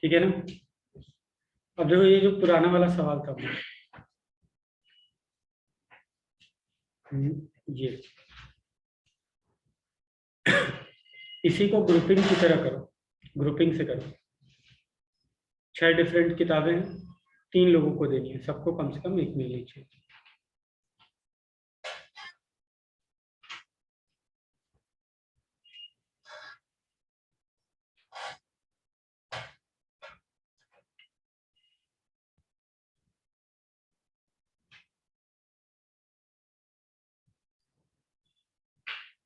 ठीक है ना। अब देखो ये जो पुराना वाला सवाल था ये इसी को ग्रुपिंग की तरह करो, ग्रुपिंग से करो। 6 डिफरेंट किताबें हैं, 3 लोगों को देनी है, सबको कम से कम एक मिलनी चाहिए।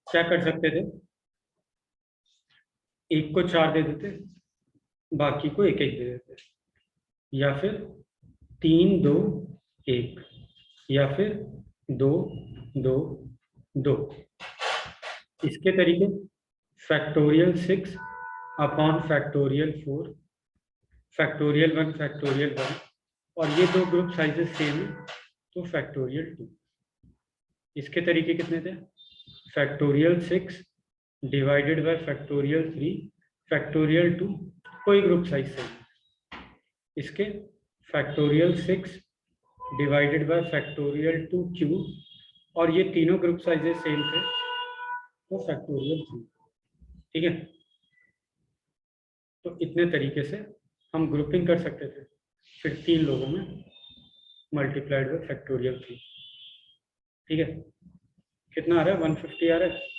क्या कर सकते थे, एक को 4 दे देते, बाकी को एक एक दे देते, या फिर 3 2 1, या फिर 2 2 2। इसके तरीके factorial 6 upon factorial 4, factorial 1 factorial 1, और ये दो ग्रुप साइजेस सेम है तो फैक्टोरियल 2। इसके तरीके कितने थे, factorial 6 divided by factorial 3 factorial 2, कोई ग्रुप साइज सेम। इसके factorial 6 divided by factorial 2 cube, और ये तीनों ग्रुप साइजेस सेम थे तो फैक्टोरियल 3। ठीक है, तो इतने तरीके से हम ग्रुपिंग कर सकते थे, फिर 3 लोगों में मल्टीप्लाइड बाय फैक्टोरियल 3। ठीक है, कितना आ रहा है, 150 आ रहा है।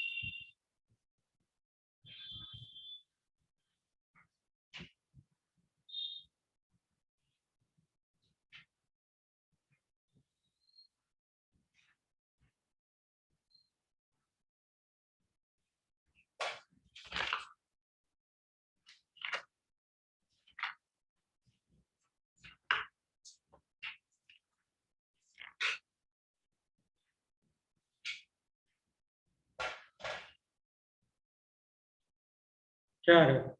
क्या आ रहा है,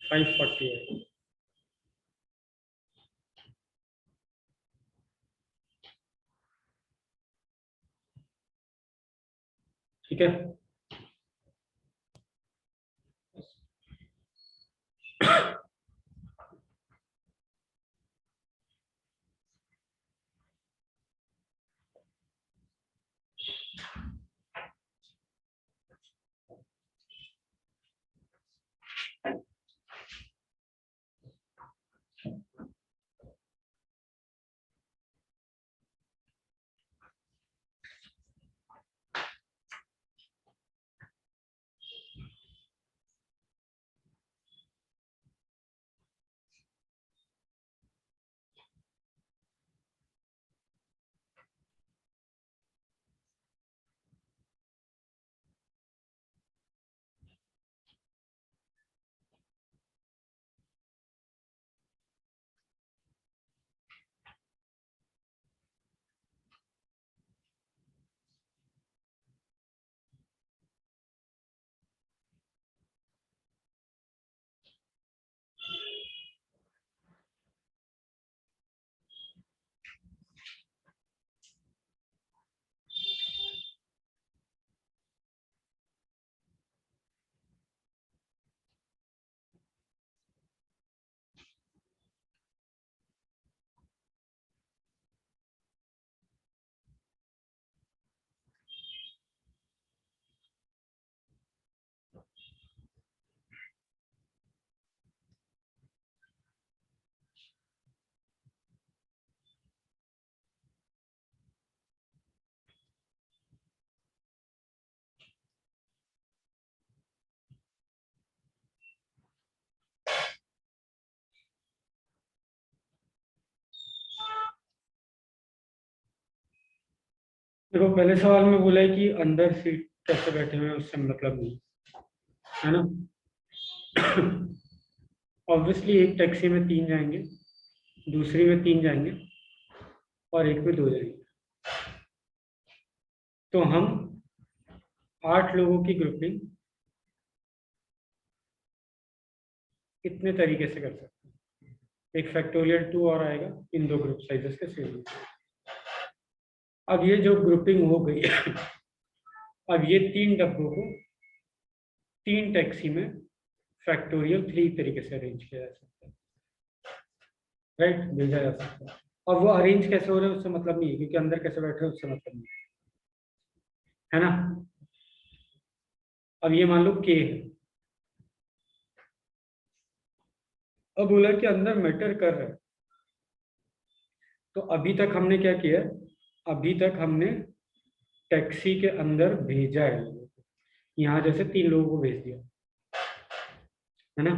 फाइव 40 है। ठीक है, देखो पहले सवाल में बोला है कि अंदर सीट कैसे बैठे हुए हैं उससे मतलब नहीं, है ना। ऑब्वियसली एक टैक्सी में 3 जाएंगे, दूसरी में 3 जाएंगे और एक में 2 जाएंगे। तो हम 8 लोगों की ग्रुपिंग इतने तरीके से कर सकते हैं। एक फैक्टोरियल 2 और आएगा इन दो ग्रुप साइजेस के सेम। अब ये जो ग्रुपिंग हो गई, अब ये 3 डब्बों को 3 टैक्सी में फैक्टोरियल 3 तरीके से अरेंज किया जा सकता है, राइट, भेजा जा सकता है। और वो अरेंज कैसे हो रहे हैं उससे मतलब नहीं है, क्योंकि अंदर कैसे बैठे हैं उससे मतलब नहीं है ना। अब ये मान लो के है, अब बोला कि अंदर मैटर कर रहा है। तो अभी तक हमने क्या किया, अभी तक हमने टैक्सी के अंदर भेजा है लोगों को। यहाँ जैसे 3 लोगों को भेज दिया, है ना।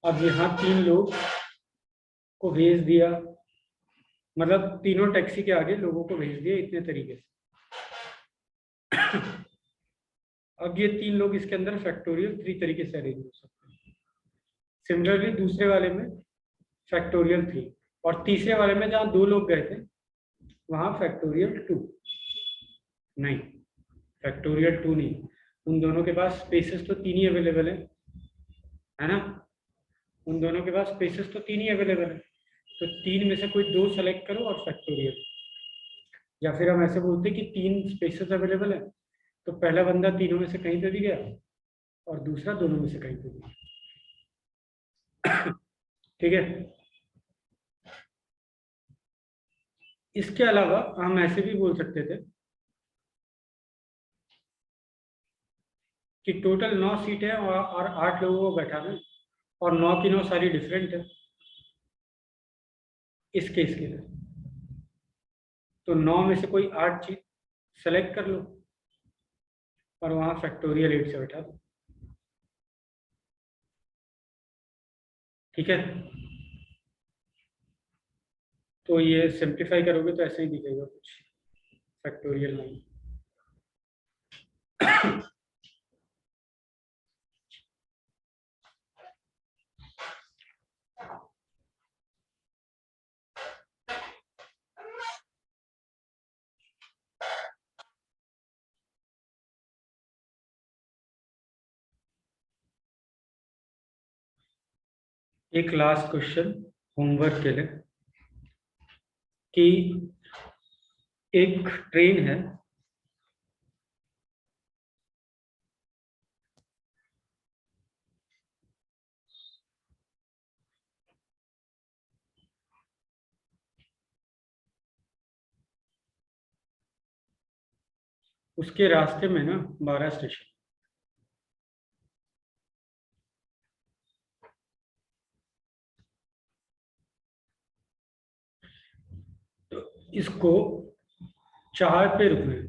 अब यहाँ 3 लोग को भेज दिया, मतलब तीनों टैक्सी के आगे लोगों को भेज दिया इतने तरीके से। अब ये 3 लोग इसके अंदर फैक्टोरियल 3 तरीके से अरेंज हो सकते हैं। सिमिलरली दूसरे वाले में फैक्टोरियल 3, और तीसरे वाले में जहाँ 2 लोग गए थे वहां फैक्टोरियल 2 नहीं, फैक्टोरियल 2 नहीं। उन दोनों के पास स्पेसेस तो 3 ही अवेलेबल है ना। उन दोनों के पास स्पेसेस तो 3 ही अवेलेबल है। तो 3 में से कोई 2 सेलेक्ट करो और फैक्टोरियल। या फिर हम ऐसे बोलते हैं कि 3 स्पेसेस अवेलेबल है, तो पहला बंदा तीनों में से कहीं पे भी गया और दूसरा दोनों में से कहीं पे भी गया। ठीक है। इसके अलावा हम ऐसे भी बोल सकते थे कि टोटल 9 सीट है और 8 लोगों को बैठाना है, और 9 की 9 सारी डिफरेंट है इस केस के लिए। तो 9 में से कोई 8 चीज सेलेक्ट कर लो और वहां फैक्टोरियल 8 से बैठा दो। ठीक है। तो ये सिंप्लीफाई करोगे तो ऐसे ही दिखेगा कुछ, फैक्टोरियल 9। एक लास्ट क्वेश्चन होमवर्क के लिए, कि एक ट्रेन है, उसके रास्ते में ना 12 स्टेशन। तो इसको 4 पे रुकना है।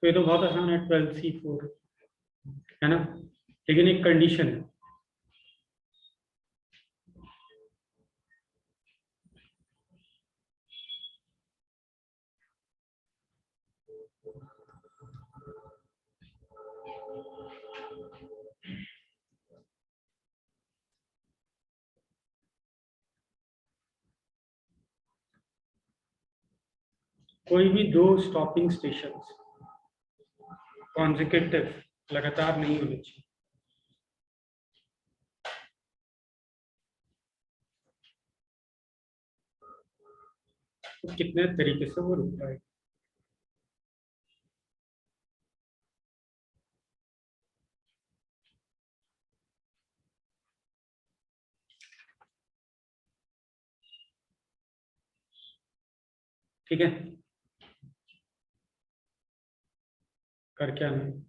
तो ये तो बहुत आसान है, 12C4, है ना। लेकिन एक कंडीशन है, कोई भी 2 स्टॉपिंग स्टेशन कॉन्जिक्यूटिव लगातार नहीं होने चाहिए। तो कितने तरीके से वो रुक रहा है। ठीक है, कर क्या नहीं।